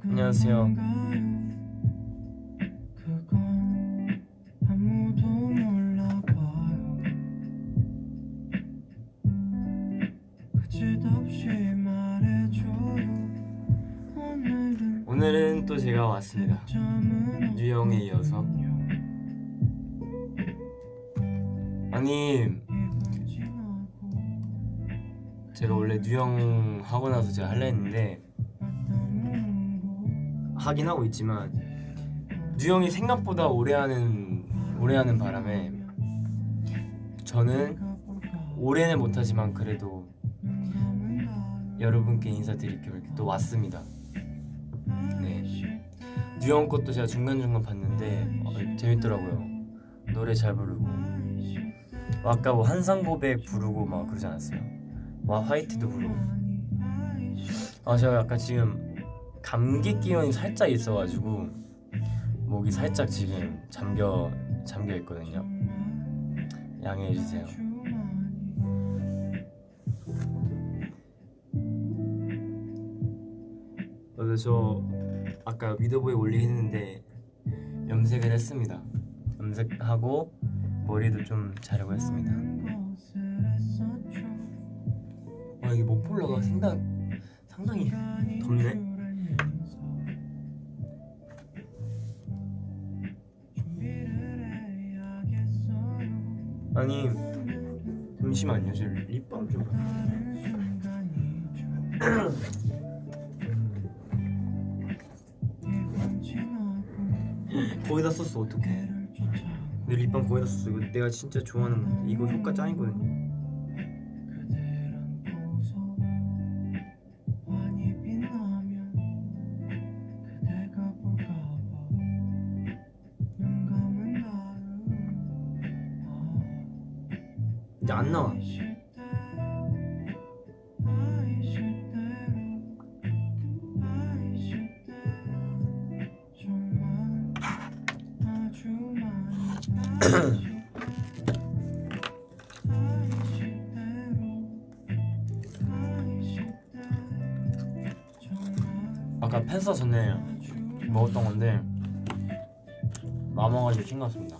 안녕하세요. 오늘은 또 제가 왔습니다. 뉴영에 이어서. 아니, 제가 원래 뉴영 하고 나서 제가 할려 했는데 하긴 하고 있지만 뉴영이 생각보다 오래 하는 바람에 저는 올해는 못하지만 그래도 여러분께 인사드릴 겸 이렇게 또 왔습니다. 네, 뉴영 것도 제가 중간중간 봤는데 재밌더라고요. 노래 잘 부르고 아까 뭐 한상고백 부르고 막 그러지 않았어요? 와 화이트도 부르고. 제가 약간 지금 감기 기운이 살짝 있어가지고 목이 살짝 지금 잠겨 있거든요. 양해해 주세요. 그래서 저 아까 위더보에 올리긴 했는데 염색을 했습니다. 염색하고 머리도 좀 자르고 했습니다. 이게 목폴라가 상당히 덥네. 아니 잠시만요. 저 립밤 좀 거기다 썼어. 어떡해. 내 립밤 거기다 썼어. 이거 내가 진짜 좋아하는 건데 이거 효과 짱이거든요. 이제 안 나와. 아까 펜서 전에 먹었던 건데 남아가지고 챙겼습니다.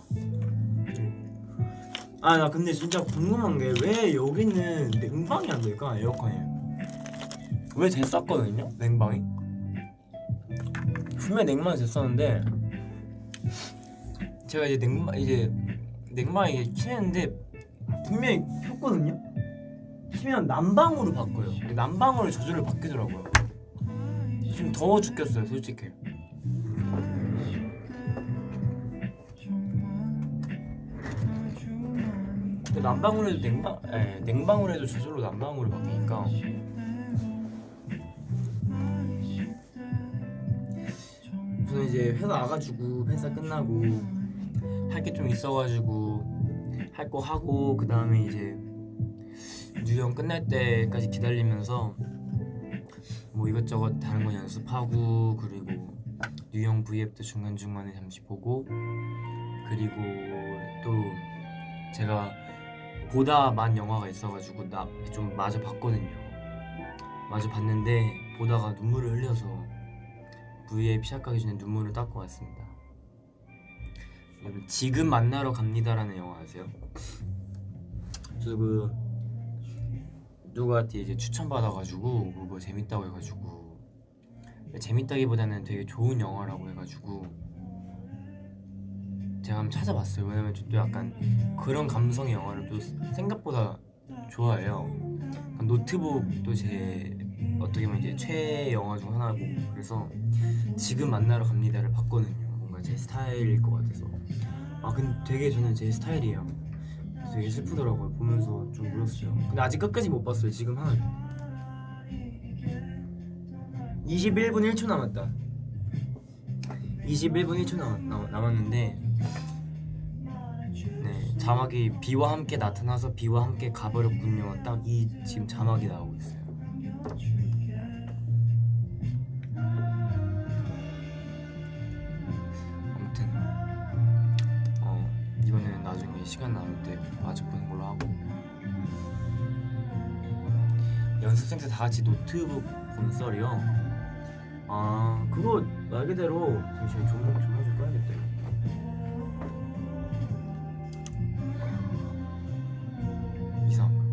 나 근데 진짜 궁금한 게 왜 여기는 냉방이 안 될까? 에어컨이 왜 됐었거든요? 냉방이 분명히 냉방이 됐었는데 제가 이제 냉방이 키는데 분명히 켰거든요? 키면 난방으로 바꿔요. 난방으로 저절로 바뀌더라고요. 좀 더워 죽겠어요 솔직히. 근데 난방으로 해도 냉방으로 해도 저절로 난방으로 바뀌니까 저는 이제 회사 와가지고 회사 끝나고 할 게 좀 있어가지고 할 거 하고 그 다음에 이제 뉴영 끝날 때까지 기다리면서 뭐 이것저것 다른 거 연습하고 그리고 뉴영 V앱도 중간중간에 잠시 보고 그리고 또 제가 보다 만 영화가 있어가지고 나 좀 마저 봤거든요. 마저 봤는데 보다가 눈물을 흘려서 V앱 시작하기 전에 눈물을 닦고 왔습니다. 여러분 지금 만나러 갑니다라는 영화 아세요? 저 누구한테 이제 추천받아가지고 그거 재밌다고 해가지고 재밌다기보다는 되게 좋은 영화라고 해가지고 제가 한번 찾아봤어요. 왜냐면 저 또 약간 그런 감성의 영화를 또 생각보다 좋아해요. 노트북도 제 어떻게 보면 이제 최애 영화 중 하나고 그래서 지금 만나러 갑니다를 봤거든요. 뭔가 제 스타일일 것 같아서. 근데 되게 저는 제 스타일이에요. 되게 슬프더라고요. 보면서 좀 울었어요. 근데 아직 끝까지 못 봤어요. 지금 한 21분 1초 남았다. 21분 1초 남았는데 네, 자막이 비와 함께 나타나서 비와 함께 가버렸군요. 딱 이 지금 자막이 나오고 있어요. 아무튼 이거는 나중에 시간 남을 때 마저 보는 걸로 하고, 연습생 때 다 같이 노트북 본썰이요. 아 그거 말 그대로 잠시만 조명 좀 꺼야겠다. 이상한가?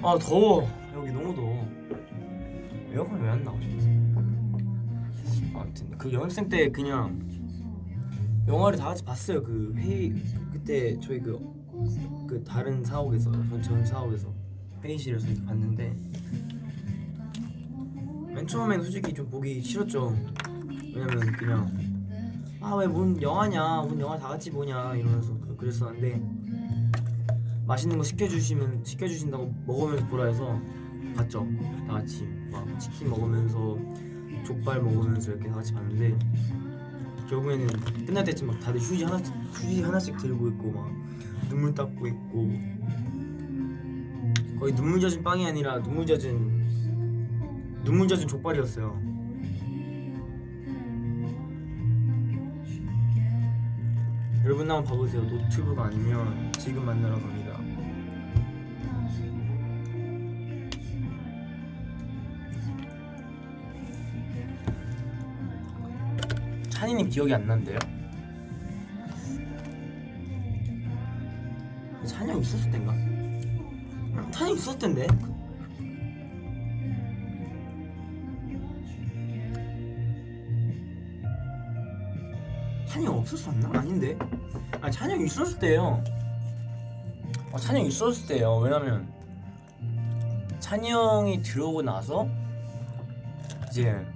아 더워. 여기 너무 더워. 에어컨 왜 안 나오지? 아무튼 그 연습생 때 그냥 영화를 다 같이 봤어요. 그 회의 그때 저희 그 다른 사옥에서 전 사옥에서 회의실에서 이렇게 봤는데, 맨 처음엔 솔직히 좀 보기 싫었죠. 왜냐면 그냥 왜 뭔 영화냐, 뭔 영화 다 같이 보냐 이러면서 그랬었는데, 맛있는 거 시켜주신다고 먹으면서 보라 해서 봤죠. 다 같이 막 치킨 먹으면서 족발 먹으면서 이렇게 다 같이 봤는데, 결국에는 끝날 때쯤 막 다들 휴지 하나씩 들고 있고 막 눈물 닦고 있고, 거의 눈물 젖은 빵이 아니라 눈물 젖은 족발이었어요. 여러분 한번 봐보세요. 노트북 아니면 지금 만나러 갑니다. 찬이님 기억이 안 난대요? 찬이 형 있었을 땐가? 찬이 형 있었을 텐데? 찬이 형 없었었나? 아닌데? 아니 찬이 형 있었을 때요. 찬이 형 있었을 때요. 왜냐면 찬이 형이 들어오고 나서 이제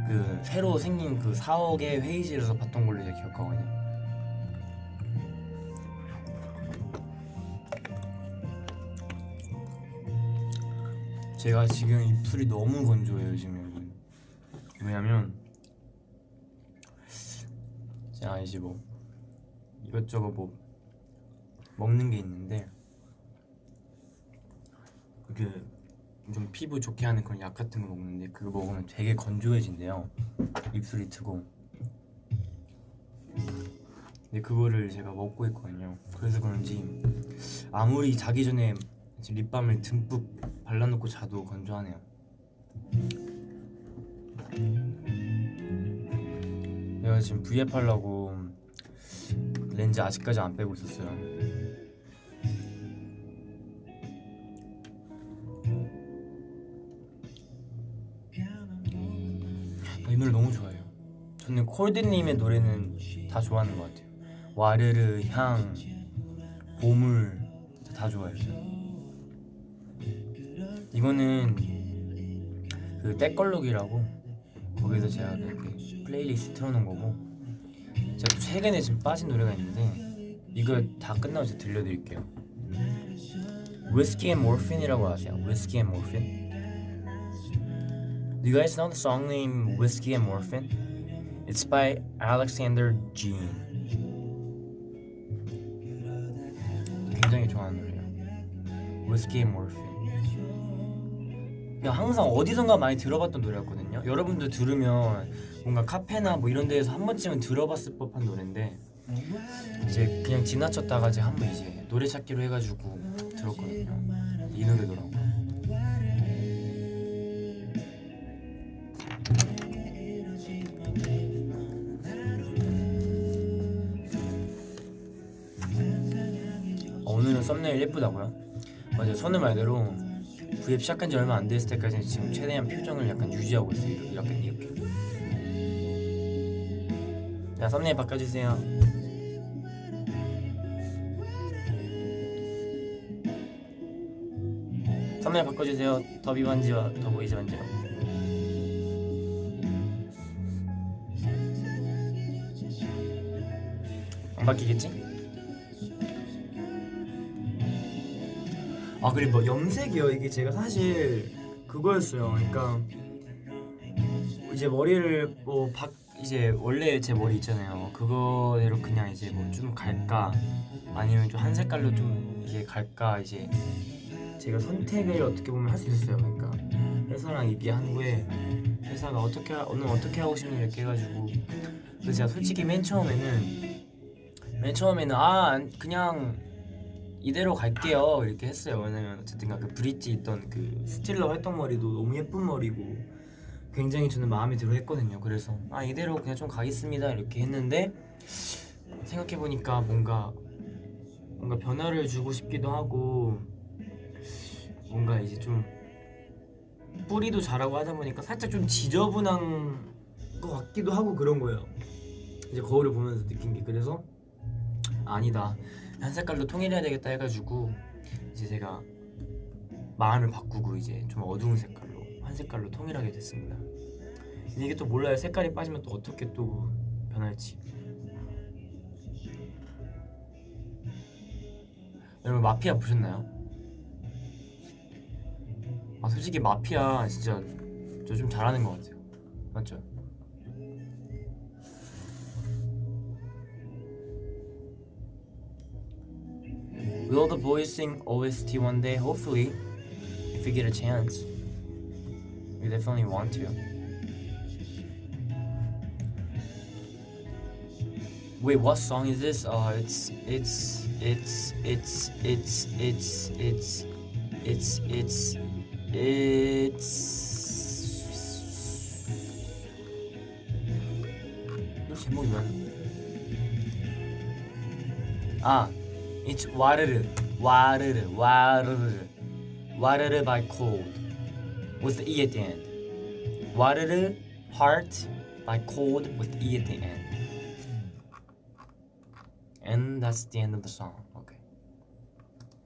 그 새로 생긴 그 사옥의 회의실에서 봤던 걸로 이제 기억하거든요. 제가 지금 입술이 너무 건조해요 지금. 왜냐면 제가 이제 뭐 이것저것 뭐 먹는 게 있는데, 그 좀 피부 좋게 하는 그런 약 같은 거 먹는데, 그거 먹으면 되게 건조해진대요. 입술이 트고. 근데 그거를 제가 먹고 있거든요. 그래서 그런지 아무리 자기 전에 립밤을 듬뿍 발라놓고 자도 건조하네요. 내가 지금 V앱 하려고 렌즈 아직까지 안 빼고 있었어요. 이 노래 너무 좋아해요. 저는 콜드님의 노래는 다 좋아하는 것 같아요. 와르르, 향, 보물 다 좋아해요. 이거는 그 때걸룩이라고, 거기서 제가 그 플레이리스트 틀어놓은 거고, 제가 또 최근에 지금 빠진 노래가 있는데 이거 다 끝나고 제가 들려드릴게요. Whiskey and Morphine이라고 아세요? Whiskey and Morphine? Do you guys know the song name Whiskey and Morphine? It's by Alexander Jean. 굉장히 좋아하는 노래예요. Whiskey and Morphine. 그냥 항상 어디선가 많이 들어봤던 노래였거든요. 여러분도 들으면 뭔가 카페나 뭐 이런 데에서 한 번쯤은 들어봤을 법한 노래인데, 이제 그냥 지나쳤다가 제가 한번 이제 노래 찾기로 해가지고 들었거든요. 이 노래더라고. 오늘은 썸네일 예쁘다고요? 맞아요. 선우 말대로 V앱 시작한 지 얼마 안 됐을 때까지는 지금 최대한 표정을 약간 유지하고 있어요. 이렇게. 자, 썸네일 바꿔주세요. 썸네일 바꿔주세요. 더비 반지와 더보이즈 반지로. 안 바뀌겠지? 그리고 뭐 염색이요. 이게 제가 사실 그거였어요. 그러니까 이제 머리를 이제 원래 제 머리 있잖아요. 그거대로 그냥 이제 뭐 좀 갈까, 아니면 좀 한 색깔로 좀 이제 갈까, 이제 제가 선택을 어떻게 보면 할 수 있었어요. 그러니까 회사랑 얘기한 후에 회사가 오늘 어떻게 하고 싶니 이렇게 해가지고 그래서 제가 솔직히 맨 처음에는 그냥 이대로 갈게요 이렇게 했어요. 왜냐면 어쨌든 그 브릿지 있던 그 스틸러 활동 머리도 너무 예쁜 머리고 굉장히 저는 마음에 들어 했거든요. 그래서 이대로 그냥 좀 가겠습니다 이렇게 했는데 생각해보니까 뭔가 변화를 주고 싶기도 하고 뭔가 이제 좀 뿌리도 자라고 하다 보니까 살짝 좀 지저분한 것 같기도 하고 그런 거예요. 이제 거울을 보면서 느낀 게. 그래서 아니다, 한 색깔로 통일해야 되겠다 해가지고 이제 제가 마음을 바꾸고 이제 좀 어두운 색깔로 한 색깔로 통일하게 됐습니다. 이게 또 몰라요. 색깔이 빠지면 또 어떻게 또 변할지. 여러분 마피아 보셨나요? 솔직히 마피아 진짜 저 좀 잘하는 것 같아요. 맞죠? Will the boys sing OST one day? Hopefully, if we get a chance. We definitely want to. Wait, what song is this? 이 제목이 뭐야? It's 와르르 by Cold with the E at the end. 와르르 Heart by Cold with the E at the end. And that's the end of the song. Okay.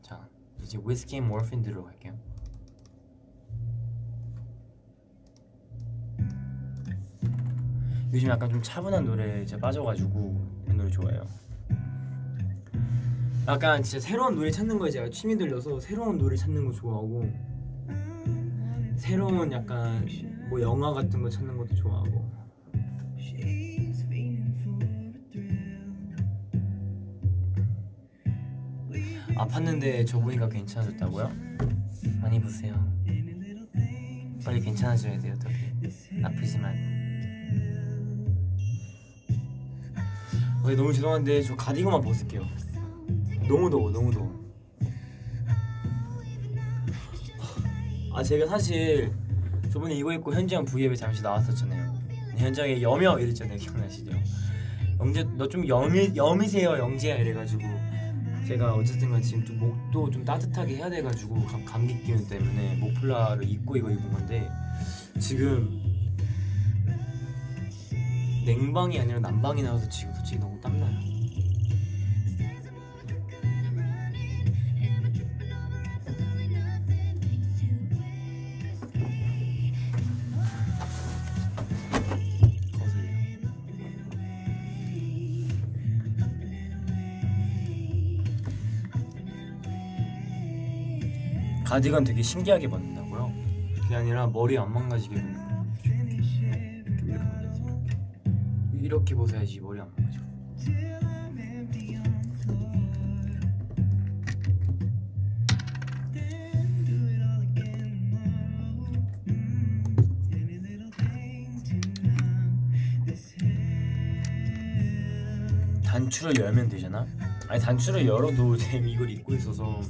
자, 이제 Whiskey and Morphine 들어갈게요. 요즘 약간 좀 차분한 노래에 이제 빠져가지고 이 노래 좋아해요. 약간 진짜 새로운 노래 찾는 거에 제가 취미 들려서 새로운 노래 찾는 거 좋아하고 새로운 약간 뭐 영화 같은 거 찾는 것도 좋아하고. 아팠는데 저 보니까 괜찮아졌다고요? 많이 보세요. 빨리 괜찮아져야 돼요. 되게 아프지만. 너무 죄송한데 저 가디건만 벗을게요. 너무 더워. 제가 사실 저번에 이거 입고 현지형 V앱에 잠시 나왔었잖아요. 현지형이 여며 이랬잖아요. 기억나시죠? 영재 너 좀 여미세요 영재야 이래가지고 제가 어쨌든 지금 좀 목도 좀 따뜻하게 해야 돼가지고 감기 기운 때문에 목플라를 입고 이거 입은 건데 지금 냉방이 아니라 난방이 나와서 지금 솔직히 너무 땀나요. 가디건 되게 신기하게 벗는다고요? 그게 아니라 머리 안 망가지게 이렇게 벗어야지 머리 안 망가져. 단추를 열면 되잖아? 아니 단추를 열어도 쌤 이걸 입고 있어서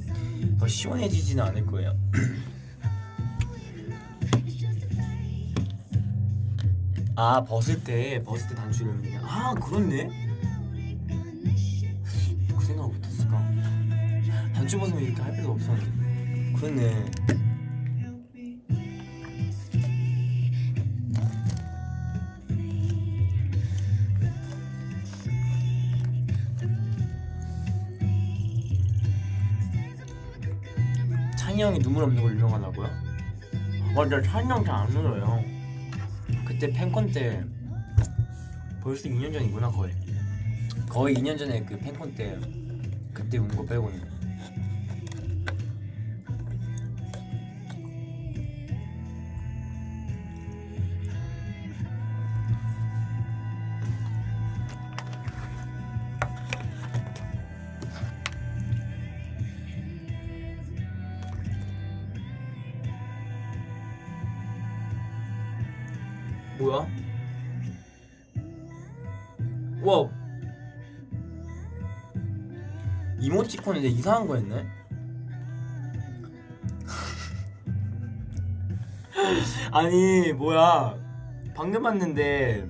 더 시원해지지는 않을 거예요. 벗을 때 단추를 열면 그렇네? 그 생각 못했을까? 단추 벗으면 이렇게 할 필요 없었는데 그렇네. 찬이 형이 눈물 없는 걸 유명하다고요? 맞아, 찬이 형 잘 안 울어요. 그때 팬콘 때 벌써 2년 전이구나. 거의 2년 전에 그 팬콘 때 그때 운 거 빼고는. 뭐야? 와 이모티콘에 내가 이상한 거 했네? 아니 뭐야 방금 봤는데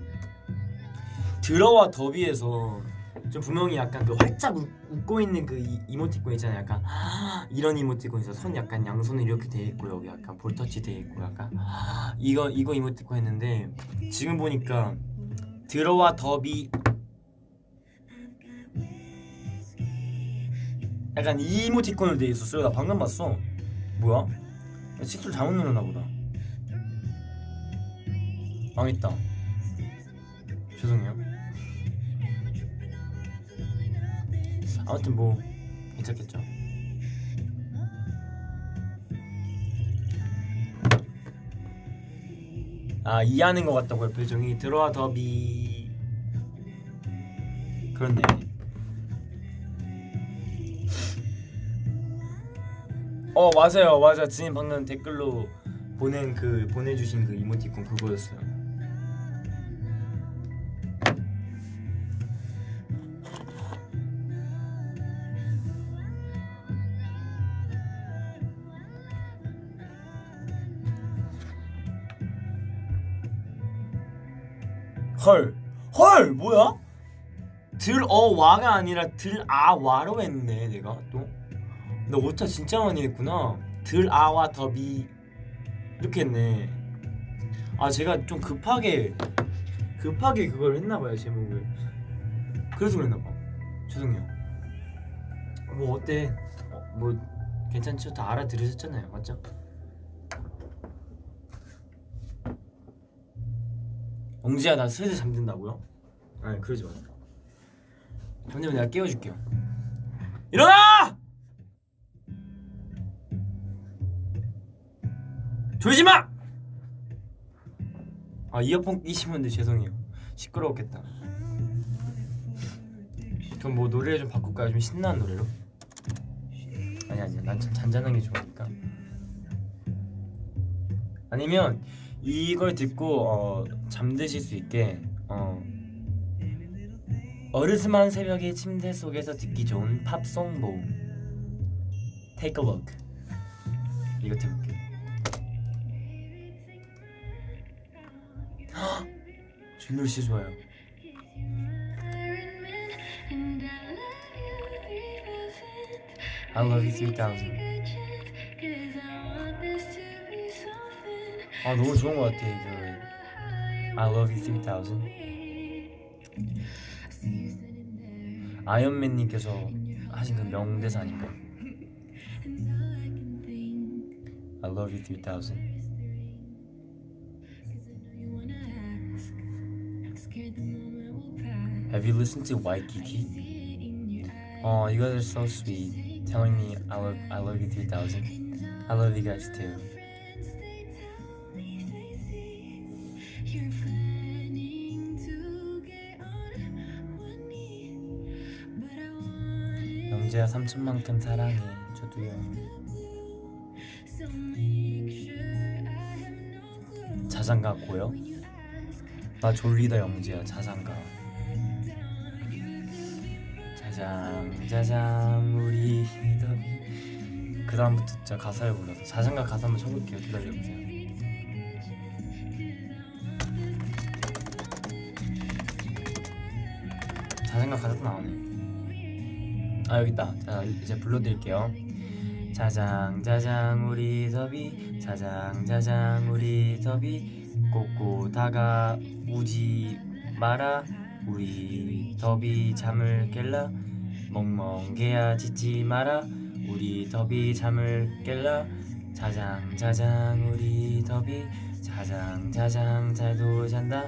들어와 더비에서 좀 분명히 약간 그 활짝 웃고 있는 그 이모티콘 있잖아요. 약간 이런 이모티콘 있어. 손 약간 양손을 이렇게 돼 있고 여기 약간 볼터치 돼 있고 약간 이거 이모티콘 했는데 지금 보니까 들어와 더비 약간 이 이모티콘으로 돼 있었어요. 나 방금 봤어. 뭐야? 칫솔 잘못 눌렀나 보다. 망했다. 죄송해요. 아무튼 뭐 괜찮겠죠. 아 이해하는 것 같다고요. 표정이 들어와 더비. 그렇네. 맞아요 맞아. 지금 방금 댓글로 보내주신 그 이모티콘 그거였어요. 헐 뭐야? 들어와가 아니라 들아와로 했네 내가 또. 나 오타 진짜 많이 했구나. 들아와 더비 이렇게 했네. 아 제가 좀 급하게 그걸 했나봐요 제목을. 그래서 그랬나봐. 죄송해요. 뭐 어때? 뭐 괜찮죠? 다 알아들으셨잖아요 맞죠? 엉지야 나 슬슬 잠든다고요? 아니 그러지 마세요. 잠들면 내가 깨워줄게요. 일어나! 졸지 마! 아 이어폰 끼시면 죄송해요. 시끄러웠겠다. 그럼 뭐 노래를 좀 바꿀까요? 좀 신나는 노래로? 아니야 난 잔잔한 게 좋으니까. 아니면 이걸 듣고 잠드실 수 있게 어르스만 새벽에 침대 속에서 듣기 좋은 팝송 모음 Take a look. 이거 들을게요. 이 노래 진짜 좋아요. I love you 3000. 아 너무 좋은 것 같아 이거. I love you 3000. 아이언맨님께서 하신 그 명대사 아닌가? I love you 3000. Have you listened to Waikiki? Oh, you guys are so sweet, telling me I love you 3000. I love you guys too. 영재야 삼촌만큼 사랑해. 저도요. 자장가 고요? 나 졸리다 영재야. 자장가. 자장 우리 더비. 그 다음부터 진짜 가사를 불러서 자장가 가사 한번 쳐볼게요. 기다려보세요. 자장가 가사도 나오네. 아 여기 있다. 자 이제 불러드릴게요. 자장 우리 더비. 자장 우리 더비. 꼭꼭 다가오지 마라. 우리 더비 잠을 깰라. 멍멍 개야 짖지 마라. 우리 더비 잠을 깰라. 자장 우리 더비. 자장 잘도 잔다.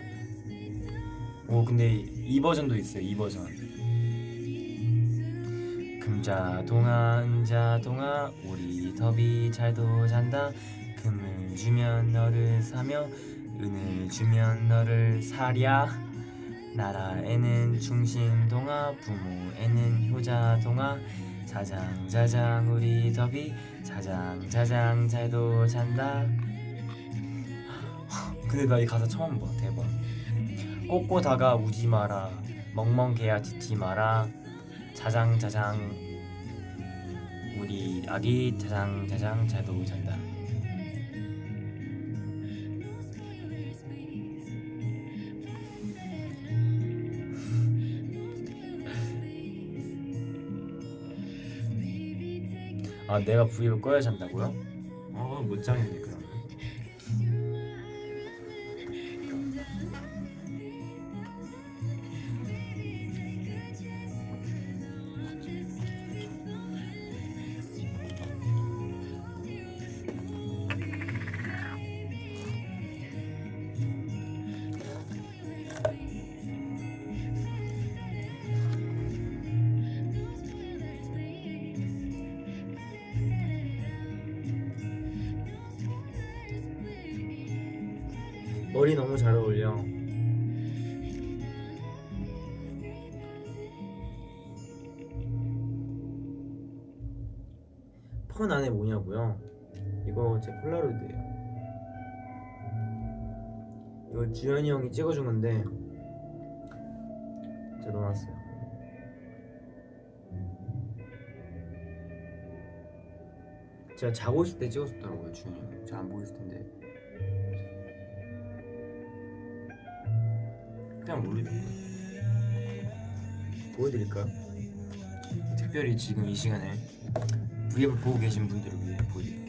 오 근데 이 버전도 있어요. 이 버전. 금자동아 은자동아 우리 더비 잘도 잔다. 금을 주면 너를 사며 은을 주면 너를 사랴. 나라에는 충신동아 부모에는 효자동아. 자장 우리 더비. 자장 잘도 잔다. 근데 나 이 가사 처음 봐. 대박. 꼬꼬 다가 우지 마라. 멍멍 개야 짖지 마라. 자장 자장 우리 아기 자장 자장 잘도 잔다. 아 내가 V앱을 꺼야 잔다고요? 못 자겠네 그러면. 머리 너무 잘 어울려. 폰 안에 뭐냐고요? 이거 제 폴라로이드예요. 이거 주현이 형이 찍어준 건데 제가 넣어놨어요. 제가 자고 있을 때 찍었었더라고요, 주현이 형이. 잘 안 보였을 텐데. 그냥 보여드릴까요? 특별히 지금 이 시간에 V앱을 보고 계신 분들을 위해 보여드릴게요.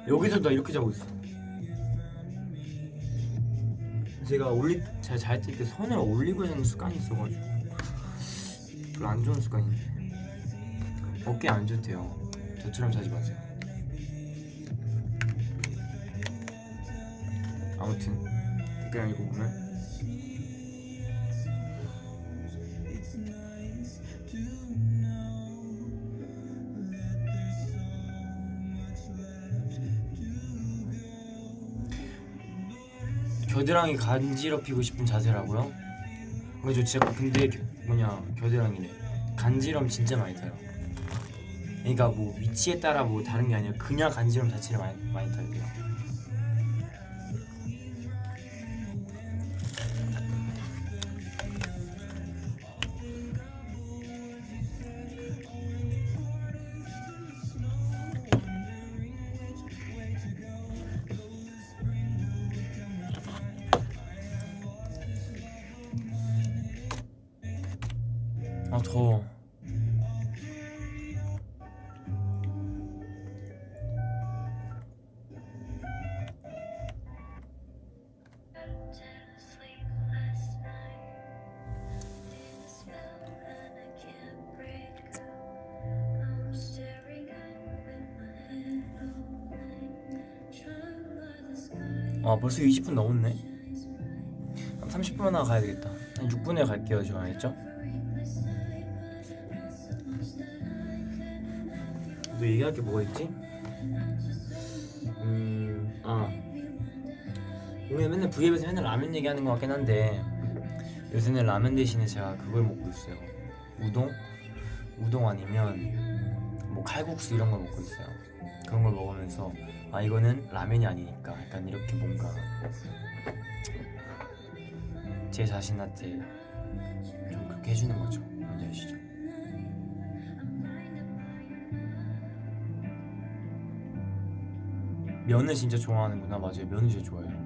여기서 나 이렇게 자고 있어. 제가 잘 때 이렇게 손을 올리고 자는 습관이 있어가지고 별로 안 좋은 습관인데 어깨 안 좋대요. 저처럼 자지 마세요. 아무튼 그냥 이거 보면 겨드랑이 간지럽히고 싶은 자세라고요? 근데 겨드랑이네. 간지럼 진짜 많이 타요. 그러니까 뭐 위치에 따라 뭐 다른 게 아니라 그냥 간지럼 자체를 많이 타요. 아 더워. 아 벌써 20분 넘었네. 30분 하나 가야 되겠다. 한 6분에 갈게요. 저 알겠죠? 너 얘기할 게 뭐가 있지? 오늘 맨날 V앱에서 맨날 라면 얘기하는 것 같긴 한데 요새는 라면 대신에 제가 그걸 먹고 있어요. 우동 아니면 뭐 칼국수 이런 걸 먹고 있어요. 그런 걸 먹으면서 아 이거는 라면이 아니니까 약간 이렇게 뭔가 제 자신한테 좀 그렇게 해주는 거죠. 뭔지 아시죠? 면을 진짜 좋아하는구나. 맞아요. 면을 진짜 좋아해요.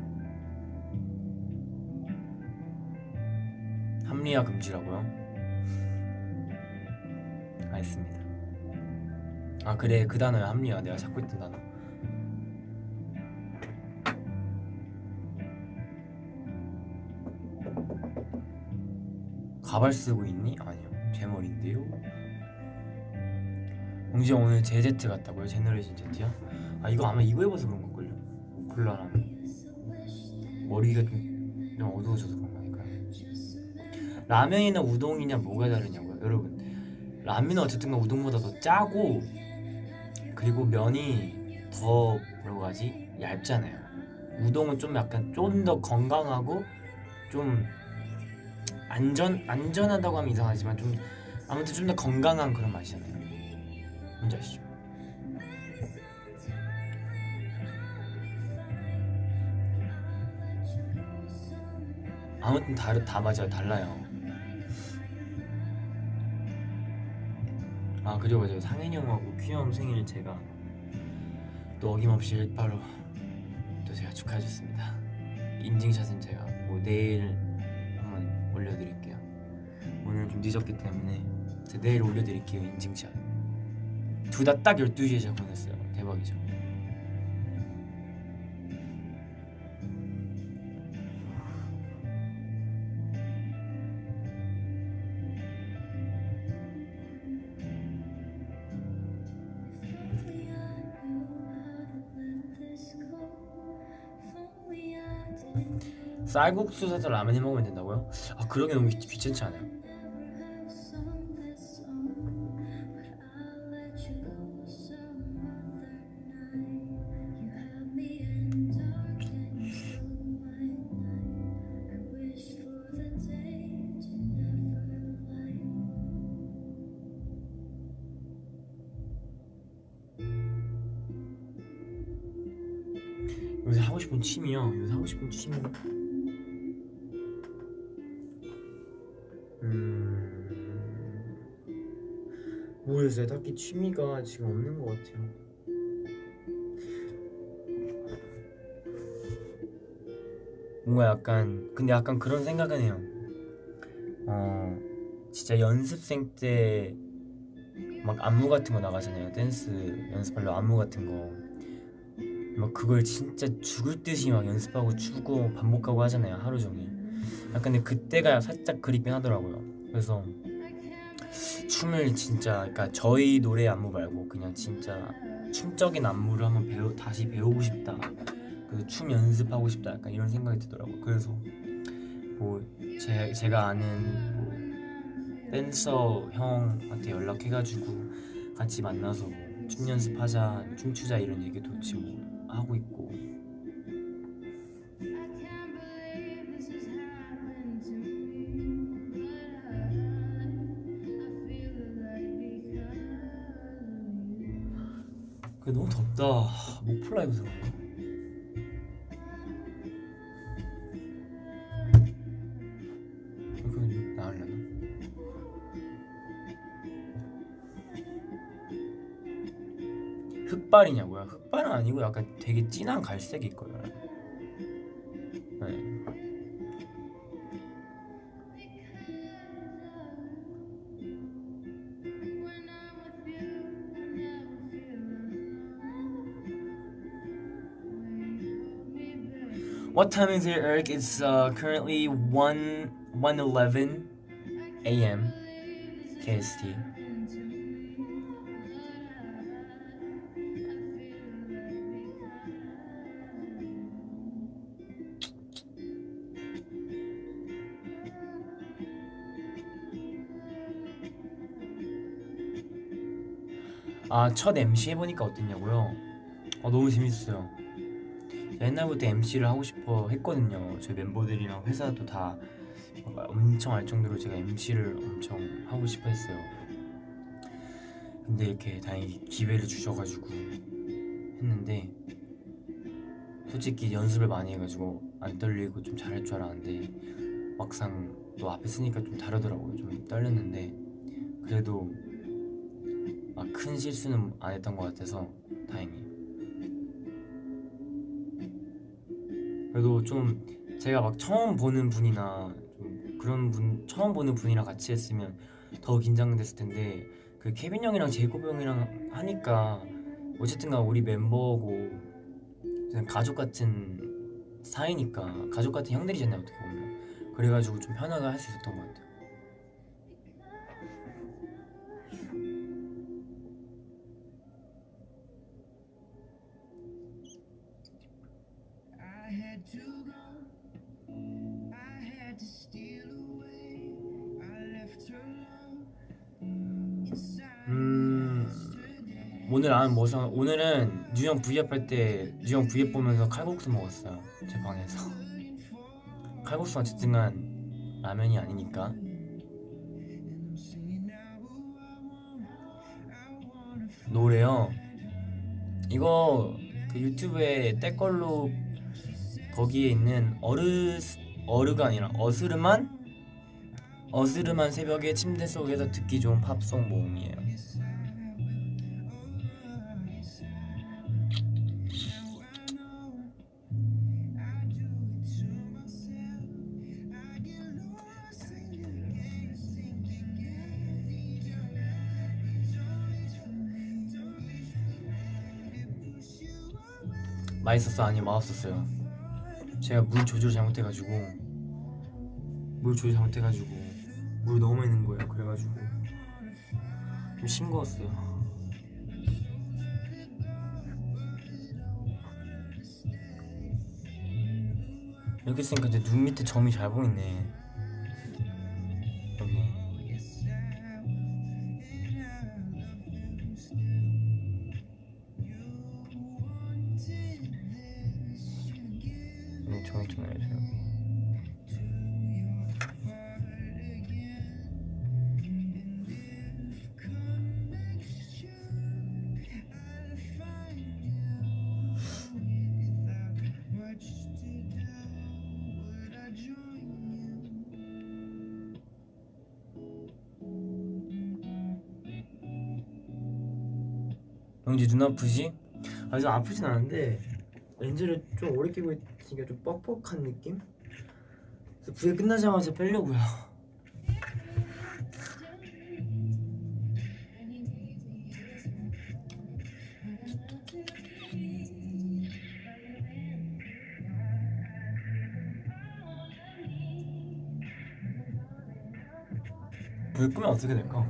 합리화 금지라고요? 알겠습니다. 아 그래 그 단어야. 합리화. 내가 찾고 있던 단어. 가발 쓰고 있니? 아니요. 제 머리인데요. 웅지 오늘 제제트 같다고요? 제너레이션 Z요? 아 이거 아마 이거 해봐서 그런 걸걸요? 콜라라면 머리가 좀 어두워져서 그런 거니까요. 라면이나 우동이냐 뭐가 다르냐고요? 여러분 라면은 어쨌든 우동보다 더 짜고 그리고 면이 더 뭐라고 하지? 얇잖아요. 우동은 좀 약간 좀 더 건강하고 좀 안전하다고 하면 이상하지만 좀 아무튼 좀 더 건강한 그런 맛이잖아요. 뭔지 아시죠? 아무튼 다 맞아요. 달라요. 아 그리고 맞아요. 상현이 형하고 퀴형 생일 제가 또 어김없이 일바로 또 제가 축하해줬습니다. 인증샷은 제가 뭐 내일 한번 올려드릴게요. 오늘 좀 늦었기 때문에 제가 내일 올려드릴게요. 인증샷 둘 다 딱 12시에 제가 보냈어요. 대박이죠. 쌀국수 사서 라면 해 먹으면 된다고요? 아 그러게 너무 귀찮지 않아요? 요새 하고 싶은 취미요? 요새 하고 싶은 취미 모르겠어요. 딱히 취미가 지금 없는 것 같아요. 뭔가 약간 근데 약간 그런 생각은 해요. 진짜 연습생 때 막 안무 같은 거 나가잖아요. 댄스 연습하려 안무 같은 거. 막 그걸 진짜 죽을 듯이 막 연습하고 추고 반복하고 하잖아요. 하루 종일. 약간 근데 그때가 살짝 그립긴 하더라고요. 그래서 춤을 진짜 그러니까 저희 노래 안무 말고 그냥 진짜 춤적인 안무를 한번 다시 배우고 싶다. 그래서 춤 연습하고 싶다. 약간 이런 생각이 들더라고요. 그래서 뭐 제가 아는 뭐 댄서 형한테 연락해가지고 같이 만나서 뭐춤 연습하자, 춤추자 이런 얘기도 지금 하고 있고. 그게 너무 덥다. 목 풀라 입어서 그런가? 이거 나으려나? 흑발이냐고요? 흑발은 아니고 약간 되게 진한 갈색일 거예요. 네. What time is it, Eric? It's currently 1:11 a.m. KST. 아, 첫 MC 해보니까 어땠냐고요? 너무 재밌었어요. 옛날부터 MC를 하고 싶어 했거든요. 저희 멤버들이랑 회사도 다 엄청 알 정도로 제가 MC를 엄청 하고 싶어 했어요. 근데 이렇게 다행히 기회를 주셔가지고 했는데 솔직히 연습을 많이 해가지고 안 떨리고 좀 잘할 줄 알았는데 막상 또 앞에 쓰니까 좀 다르더라고요. 좀 떨렸는데 그래도 막 큰 실수는 안 했던 것 같아서 다행히. 그래도 좀 제가 막 처음 보는 분이나 좀 그런 분 처음 보는 분이랑 같이 했으면 더 긴장됐을 텐데 그 케빈 형이랑 제이콥 형이랑 하니까 어쨌든간 우리 멤버고 그냥 가족 같은 사이니까 가족 같은 형들이잖아요 어떻게 보면. 그래가지고 좀 편하게 할 수 있었던 것 같아요. 오늘 안 먹어서 오늘은 뉴형 V앱 할 때 뉴형 V앱 보면서 칼국수 먹었어요. 제 방에서. 칼국수가 어쨌든간 라면이 아니니까. 노래요. 이거 그 유튜브에 때걸로 거기에 있는 어르가 아니라 어스름한 새벽에 침대 속에서 듣기 좋은 팝송 모음이에요. 맛있었어? 아니 맛없었어요. 제가 물 조절 잘못해가지고 물 너무 많이 넣은 거예요. 그래가지고 좀 싱거웠어요. 이렇게 쓰니까 이제 눈 밑에 점이 잘 보이네. 여기. 점이 좀 나요. 영지 눈 아프지? 아직 아프진 않은데 렌즈를 좀 오래 끼고 있으니까 좀 뻑뻑한 느낌? 그래서 부회 끝나자마자 빼려고요. 불 끄면 어떻게 될까?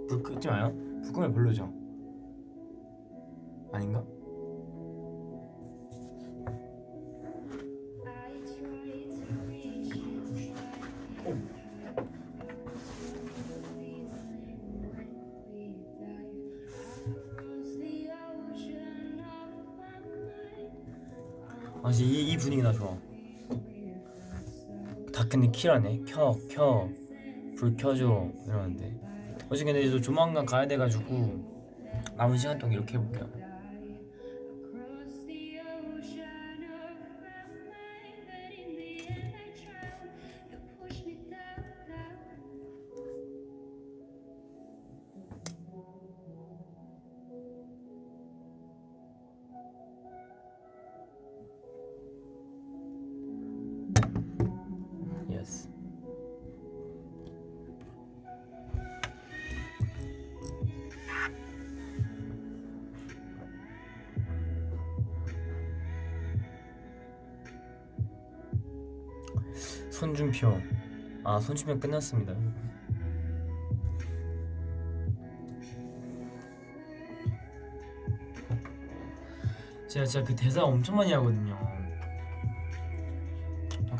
불 끄지 마요? 불 끄면 별로죠? 아닌가? 이 분위기 나 좋아. 다 근데 키라네. 불 켜줘 이러는데 어제 근데 저 조만간 가야 돼가지고 남은 시간 동안 이렇게 해볼게요. 예스. 손준표. 손준표 끝났습니다. 제가 진짜 그 대사 엄청 많이 하거든요.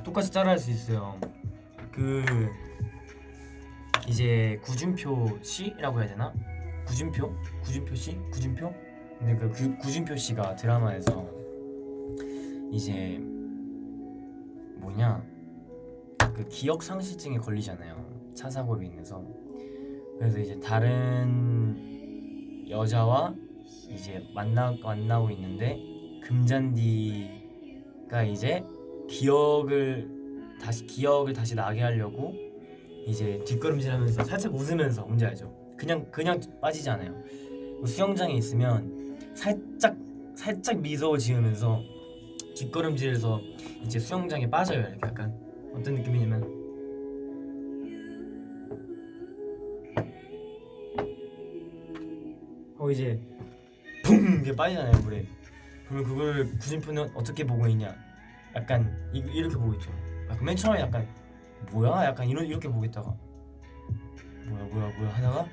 똑같이 따라할 수 있어요. 그 이제 구준표 씨라고 해야 되나? 구준표 씨? 구준표? 근데 그 구준표 씨가 드라마에서 이제 뭐냐 그 기억 상실증에 걸리잖아요. 차 사고로 인해서. 그래서 이제 다른 여자와 이제 만나고 있는데 금잔디가 이제 기억을 다시 나게 하려고 이제 뒷걸음질하면서 살짝 웃으면서, 뭔지 알죠? 그냥 빠지지 않아요. 수영장에 있으면 살짝 미소 지으면서 뒷걸음질해서 이제 수영장에 빠져요. 이렇게 약간 어떤 느낌이냐면 이제 붕 이렇게 빠지잖아요 물에. 그러면 그걸 구준표는 어떻게 보고 있냐? 약간 이렇게 보고 있죠. 약간 맨 처음에 약간 뭐야? 약간 이렇게 보고 있다가 뭐야 하다가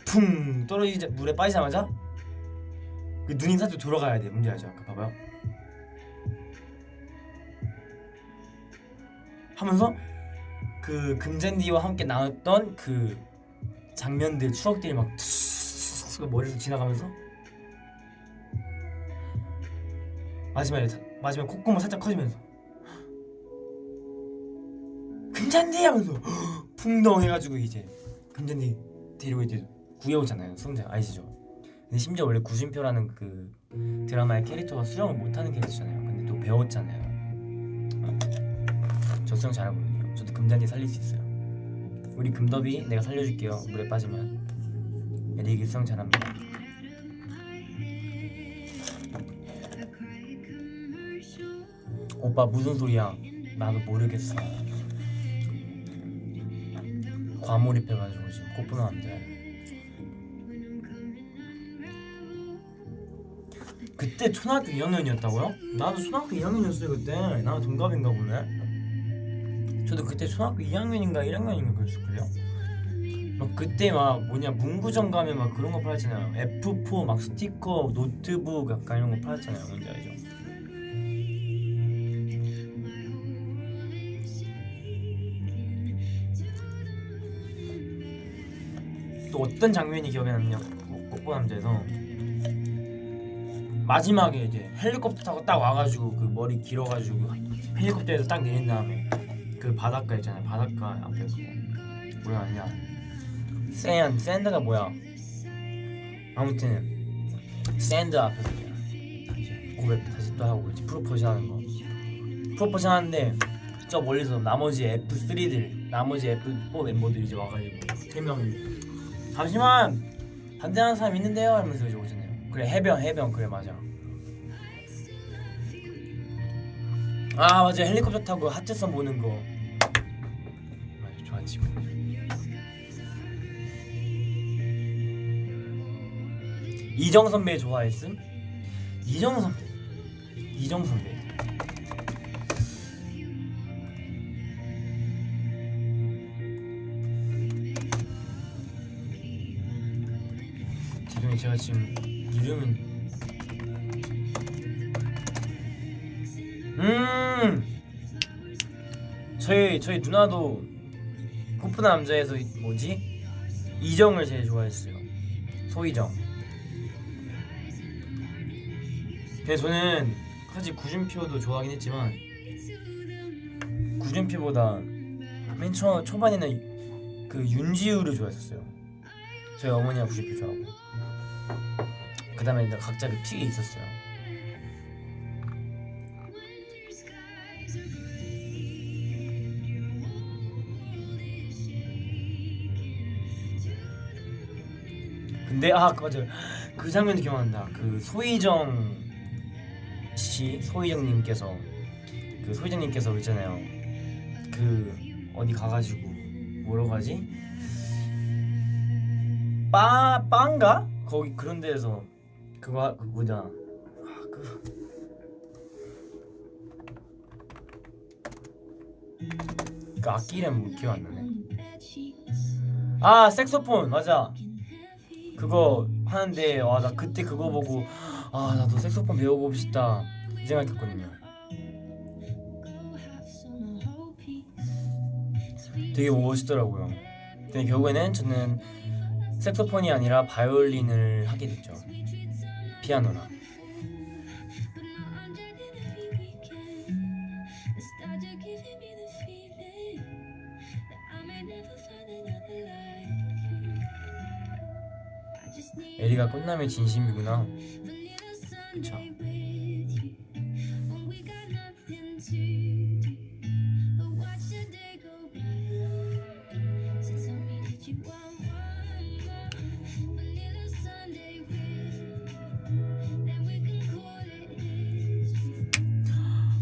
쿵 떨어지자 물에 빠지자마자 그 눈이 살짝 돌아가야 돼. 뭔지 알죠? 아까 봐봐요. 하면서 그 금잔디와 함께 나왔던 그 장면들, 추억들이 막 머리에서 지나가면서 마지막에 콧구멍 살짝 커지면서 금잔디 하면서 풍덩 해가지고 이제 금잔디 데리고 이제 구해오잖아요. 수영장 아시죠? 근데 심지어 원래 구준표라는 그 드라마의 캐릭터가 수영을 못하는 캐릭터잖아요. 근데 또 배웠잖아요. 저 수영 잘하거든요. 저도 금잔디 살릴 수 있어요. 우리 금더비 내가 살려줄게요. 물에 빠지면. 에릭이 수영 잘합니다. 오빠 무슨 소리야? 나도 모르겠어. 과몰입해가지고 지금 꽃보는 안 돼. 그때 초등학교 2학년이었다고요? 나도 초등학교 2학년이었어요 그때. 나랑 동갑인가 보네. 저도 그때 초등학교 2학년인가 1학년인가 그랬을걸요? 막 그때 막 뭐냐 문구점 가면 막 그런 거 팔았잖아요. F4 막 스티커, 노트북 약간 이런 거 팔았잖아요. 뭔지 알죠? 또 어떤 장면이 기억에 남냐? 꽃보남자에서 마지막에 이제 헬리콥터 타고 딱 와가지고 그 머리 길어가지고 헬리콥터에서 딱 내린 다음에 그 바닷가 있잖아요. 바닷가 앞에서 뭐야 아니야 샌드가 뭐야? 아무튼 샌드 앞에서 이제 고백 다시 또 하고 이제 프로포즈 하는 거. 프로포즈 하는데 저 멀리서 나머지 F3들, 나머지 F4 멤버들이 이제 와가지고 3명이 잠시만 반대하는 사람 있는데요 하면서 이제 오잖아요. 그래 해변 그래 맞아. 아 맞아 헬리콥터 타고 하트선 보는 거 맞아 좋았지. 이정 선배 좋아했음? 이정 선배 죄송해요 제가 지금 이름은 저희 누나도 꽃보다 남자에서 뭐지? 이정을 제일 좋아했어요. 소희정. 근데 저는 사실 구준표도 좋아하긴 했지만 구준표보다 맨 초반에는 그 윤지우를 좋아했었어요. 저희 어머니가 구준표 좋아하고 그 다음에 각자 그 픽이 있었어요. 근데 맞아요. 그 장면이 기억난다. 그 소희정님께서 있잖아요. 그 어디 가가지고 뭐라고 하지? 빠인가? 거기 그런 데에서 그거 뭐냐? 그 악기 이름 기억 안 나네. 색소폰 맞아. 그거 하는데 나 그때 그거 보고 나도 색소폰 배워보고 싶다 이 생각했거든요. 되게 멋있더라고요. 근데 결국에는 저는 색소폰이 아니라 바이올린을 하게 됐죠. 피아노나. 에리가 꽃남의 진심이구나. 그쵸.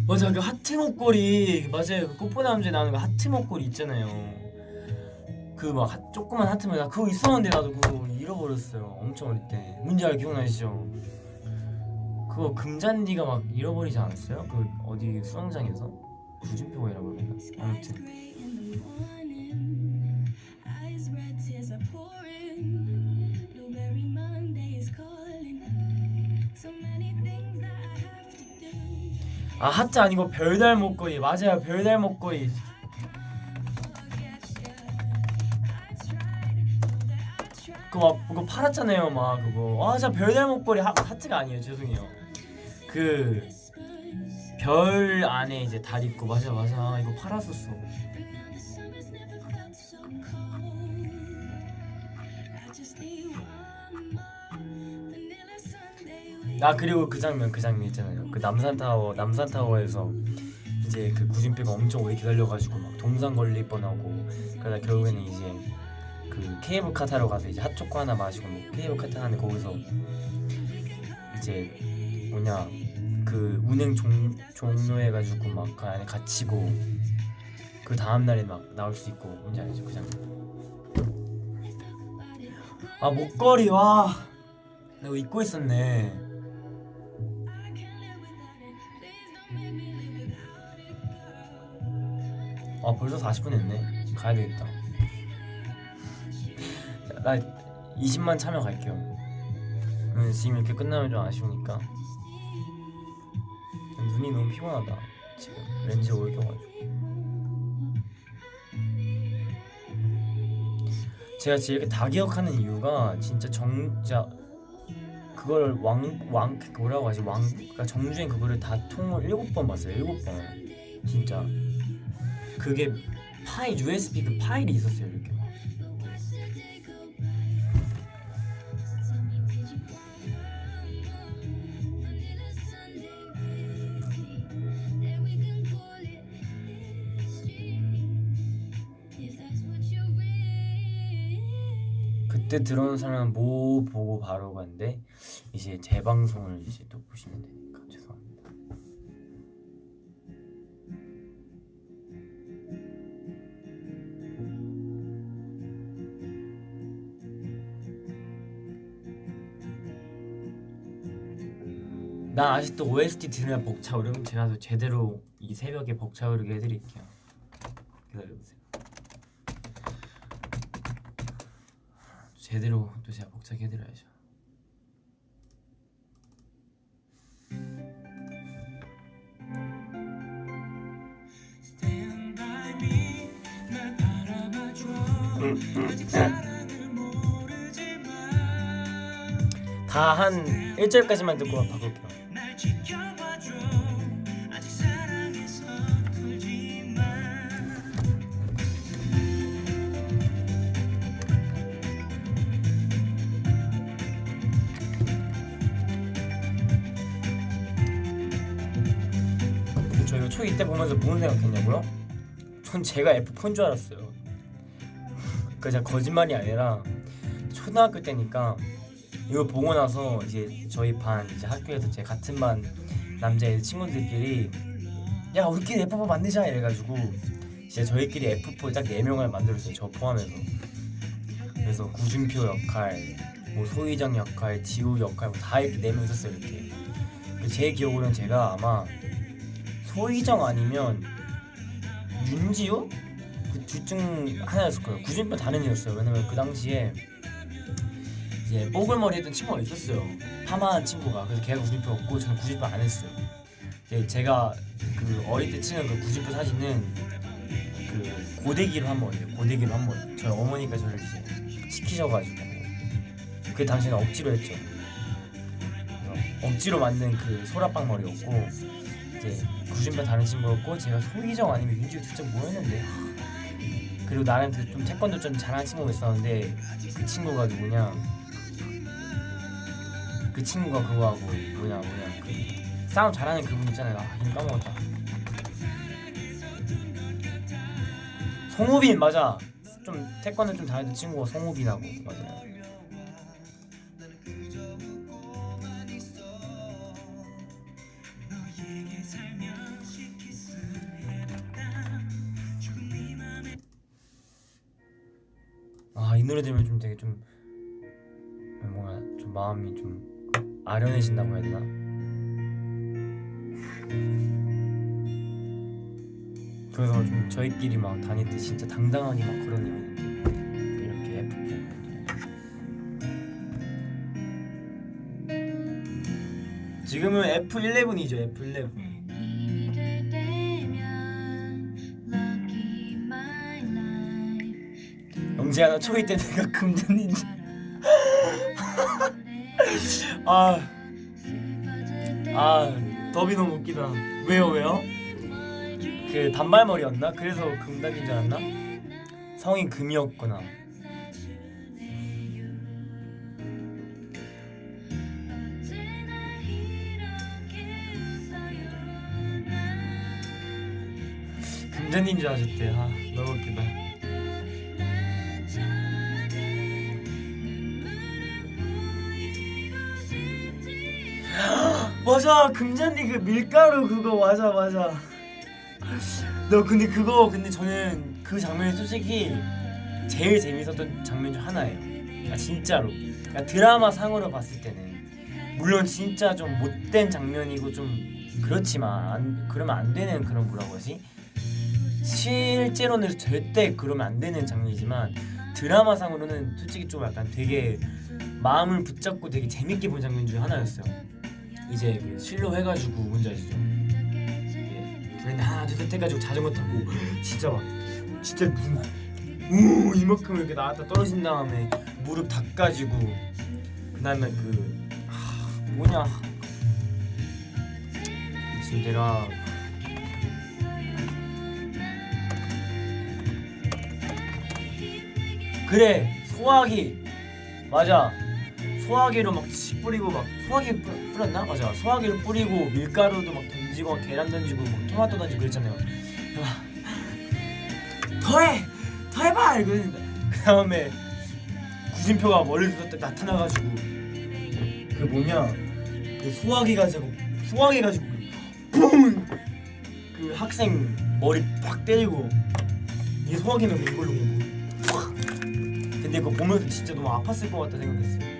맞아 그 하트 목걸이 맞아요. 그 꽃보다 남자에 나오는 그 하트 목걸이 있잖아요. 그 막 조그만 하트면 나 그거 있었는데 나도 그거 잃어버렸어요. 엄청 어릴 때. 뭔지 기억나시죠? 그거 금잔디가 막 잃어버리지 않았어요? 그 어디 수영장에서 구준표가 잃어버렸나? 아무튼 하트 아니고 별달 목걸이. 맞아요 별달 목걸이. 그거 팔았잖아요 막 그거. 아 진짜 별달 목걸이 하트가 아니에요. 죄송해요. 그 별 안에 이제 달 있고 맞아 이거 팔았었어. 아 그리고 그 장면 있잖아요. 그 남산타워에서 이제 그 구준표가 엄청 오래 기다려가지고 막 동상 걸릴 뻔하고 그러다 결국에는 이제 그 케이블카 타러 가서 이제 핫초코 하나 마시고 뭐 케이블카 타는데 거기서 이제 뭐냐 그 운행 종료해가지고 막 그 안에 갇히고 그 다음 날에 막 나올 수 있고 뭔지 알죠 그 장면. 아 목걸이 와 내가 잊고 있었네. 아 벌써 40분 했네. 가야 되겠다. 나 20만 참여 갈게요. 지금 이렇게 끝나면 좀 아쉬우니까. 눈이 너무 피곤하다 지금 렌즈 오래 껴가지고. 제가 진짜 이렇게 다 기억하는 이유가 진짜 진짜 그걸 뭐라고 하지 그러니까 정주행 그거를 다 통을 7번 봤어요. 7번 진짜. 그게 파일 USB 그 파일이 있었어요 이렇게 막. 그때 들어온 사람은 뭐 보고 바로 간대. 이제 재방송을 이제 또 보시면 되니까 죄송합니다. 나 아직도 OST 들으면 벅차오름. 제가 또 제대로 이 새벽에 벅차오르게 해드릴게요. 기다려보세요. 제대로 또 제가 벅차게 해드려야죠. 다 한 1절까지만 듣고 바꿀게요. 저 이거 초2 때 보면서 무슨 생각했냐고요? 전 제가 F4인 줄 알았어요. 그 제가 거짓말이 아니라 초등학교 때니까 이거 보고 나서 이제 저희 반 이제 학교에서 제 같은 반 남자애 친구들끼리 야 우리끼리 F4 만들자 이래가지고 이제 저희끼리 F4 딱 4명을 만들었어요. 저 포함해서. 그래서 구준표 역할, 뭐 소희정 역할, 지우 역할 뭐 다 이렇게 4명 있었어요 이렇게. 제 기억으로는 제가 아마 소희정 아니면 윤지우? 그 둘 중 하나였을 거예요. 구준표 다른 이였어요. 왜냐면 그 당시에 이제 뽀글머리 했던 친구가 있었어요. 파마한 친구가. 그래서 걔가 구준표였고 저는 구준표 안 했어요. 이제 제가 그 어릴 때 찍은 그 구준표 사진은 그 고데기로 한 머리예요. 고데기로 한 머리. 저희 어머니가 저를 이제 시키셔가지고 그 당시에는 억지로 했죠. 억지로 만든 그 소라빵 머리였고 이제 구준표 다른 친구였고 제가 소희정 아니면 윤지우 둘째 뭐였는데. 그리고 나는 좀 태권도 좀 잘하는 친구가 있었는데 그 친구가 누구냐, 그 친구가 그거 하고 뭐냐 그 싸움 잘하는 그분 있잖아요. 아 이름 까먹었다. 송우빈 맞아. 좀 태권도 좀 잘하는 친구가 송우빈하고 맞아요. 아, 이 노래 들으면 좀 되게 좀 뭔가 좀 마음이 좀 아련해진다고 해야 되나? 그래서 좀 저희끼리 막 다닐 때 진짜 당당하게 막 걸어다니는데 이렇게 F4 지금은 F11이죠. F11. 영재야 너 초이 때 내가 금전인지 더비 너무 웃기다. 왜요? 그 단발머리였나? 그래서 금단인 줄 알았나? 성이 금이었구나. 금전인 줄 아셨대. 너무 웃기다. 맞아, 금잔디 그 밀가루 그거 맞아. 너 근데 저는 그 장면이 솔직히 제일 재밌었던 장면 중 하나예요. 진짜로. 드라마 상으로 봤을 때는 물론 진짜 좀 못된 장면이고 좀 그렇지만 그러면 안 되는 그런 뭐라고 하지? 실제로는 절대 그러면 안 되는 장면이지만 드라마 상으로는 솔직히 좀 약간 되게 마음을 붙잡고 되게 재밌게 본 장면 중 하나였어요. 이제 그 실로 해가지고 뭔지 아시죠? 브랜드 하나 둘 셋 해가지고 자전거 타고 진짜 무슨 이만큼 이렇게 나왔다 떨어진 다음에 무릎 닦아지고 그다음에 뭐냐 지금 내가 그래 소화기 맞아. 소화기로 막 뿌리고 막 소화기 뿌렸나? 맞아. 소화기를 뿌리고 밀가루도 막 던지고 계란 던지고 막 토마토 던지고 그랬잖아요. 더해봐 이러는데 그 다음에 구진표가 멀리서 딱 나타나가지고 그 뭐냐 그 소화기 가지고 뿡! 그 학생 머리 팍 때리고 이게 소화기면 이걸로 뭐 근데 그거 보면서 진짜 너무 아팠을 것 같다 생각했어요.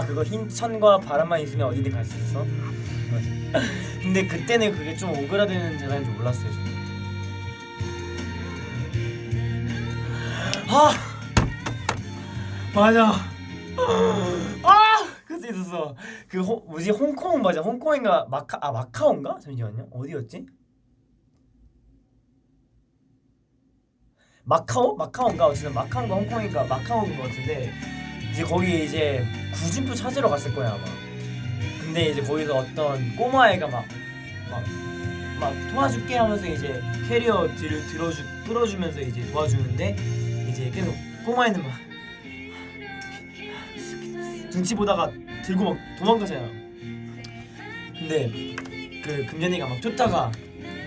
그거 흰 천과 바람만 있으면 어디든 갈 수 있어? 근데 그때는 그게 좀 오그라드는 대사인 줄 몰랐어요 저는. 맞아. 그럴 수 있었어. 그 뭐지 홍콩 맞아. 홍콩인가 마카오인가? 잠시만요. 어디였지? 마카오인가? 어쨌든 마카오인가 홍콩인가 마카오인 것 같은데 이제 거기 이제 구진표 찾으러 갔을 거야 아마. 근데 이제 거기서 어떤 꼬마애가 막 도와줄게 하면서 이제 캐리어 끌어주면서 이제 도와주는데 이제 계속 꼬마애는 막 눈치 보다가 들고 막 도망가잖아. 근데 그 금년이가 막 쫓다가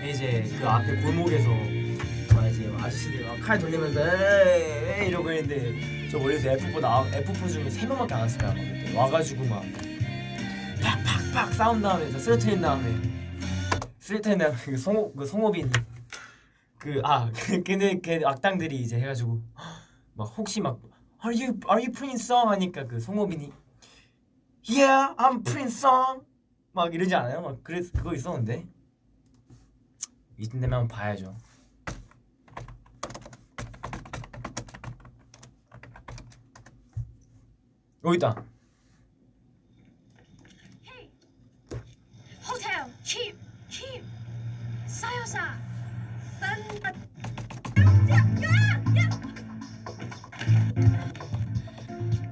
이제 그 앞에 골목에서 이제 아저씨들이 막 칼 돌리면서 에이 이러고 있는데 저 멀리서 F4 중에 3명밖에 안 왔어요 아마 그때. 와가지고 막 팍팍팍 싸운 다음에 쓰러뜨린 다음에 그 송호빈이 걔네 악당들이 이제 해가지고 막 혹시 막 Are you Prince Song 하니까 그 송호빈이 Yeah I'm Prince Song 막 이러지 않아요? 막 그거 있었는데 이쯤 되면 한번 봐야죠. 여기 있다. Hey, hotel, cheap. 싸요 싸.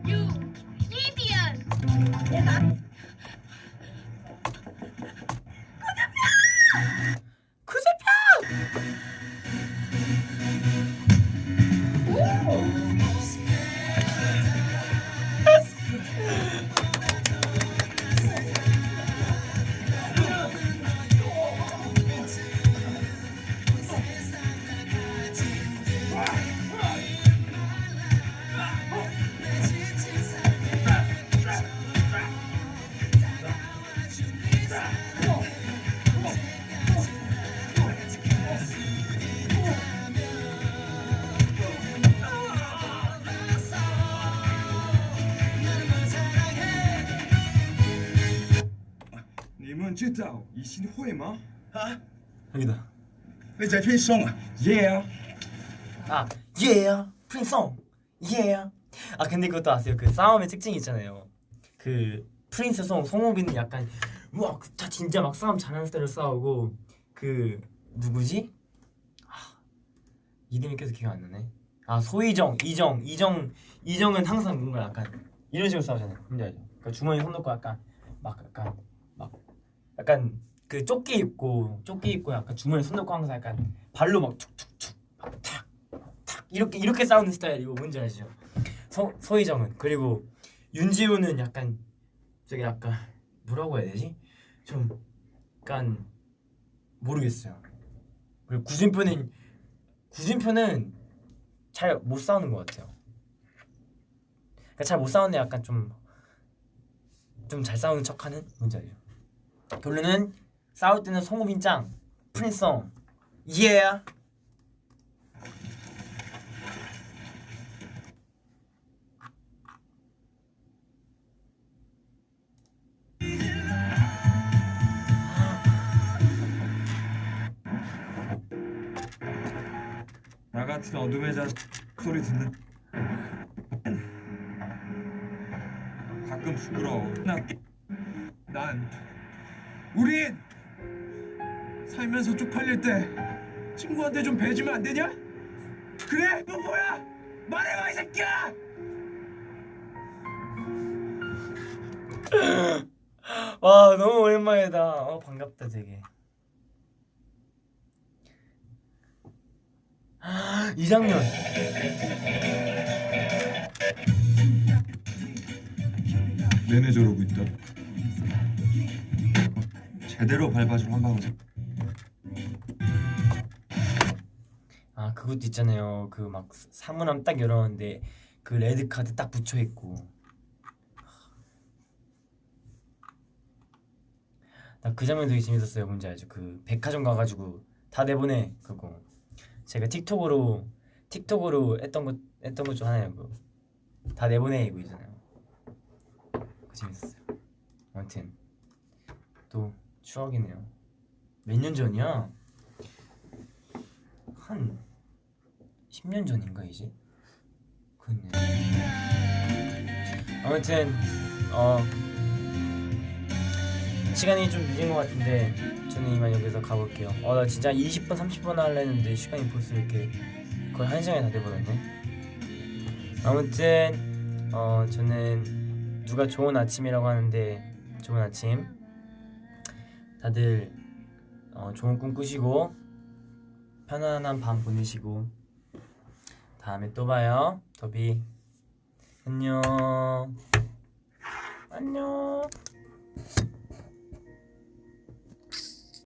You idiot.知道以前会吗？ 여기다. 你在听颂啊 ？Yeah。 Yeah, Prince Song. Yeah. 근데 그것도 아세요? 그 싸움의 특징이 있잖아요. 그 프린스 송호빈은 약간 다 진짜 막 싸움 잘하는 스타일로 싸우고 그 누구지? 이름이 계속 기억 안 나네. 아 소희정, 이정은 항상 뭔가 약간 이런 식으로 싸우잖아요. 뭔지 알죠? 그러니까 주머니 손 넣고 약간 약간 그 조끼 입고 약간 주머니 손 넣고 항상 약간 발로 막 툭툭툭 탁탁 이렇게 싸우는 스타일이고 뭔지 알죠? 소희정은. 그리고 윤지우는 약간 저기 약간 뭐라고 해야 되지? 좀 약간 모르겠어요. 그리고 구준표는 잘 못 싸우는 것 같아요. 그러니까 잘 못 싸우는데 약간 좀 잘 싸우는 척하는 뭔지 알죠? 결론은 싸울 때는 송우빈 짱, 프린성, 예. 나 같은 어둠의 자 소리 듣는 가끔 부끄러워. 난 우린 살면서 쪽팔릴 때 친구한테 좀 배주면 안 되냐? 그래? 너 뭐야? 말해봐 이 새끼야! 와 너무 오랜만이다. 반갑다 되게. 이 장면. 내내 저러고 있다. 제대로 밟아줄 한 방울. 아 그것도 있잖아요. 그 막 사물함 딱 열었는데 그 레드 카드 딱 붙여 있고. 나 그 장면 되게 재밌었어요. 뭔지 알죠? 그 백화점 가가지고 다 내보내 그거. 제가 틱톡으로 했던 것 중 하나예요. 그거. 다 내보내 이거 있잖아요. 그거 재밌었어요. 아무튼 또 추억이네요. 몇 년 전이야? 한 10년 전인가 이제? 그렇네. 아무튼 시간이 좀 늦은 것 같은데 저는 이만 여기서 가볼게요. 나 진짜 20분 30분 하려 했는데 시간이 벌써 이렇게 거의 1시간이 다 돼버렸네. 아무튼 저는 누가 좋은 아침이라고 하는데 좋은 아침 다들 좋은 꿈 꾸시고 편안한 밤 보내시고 다음에 또 봐요. 더비 안녕.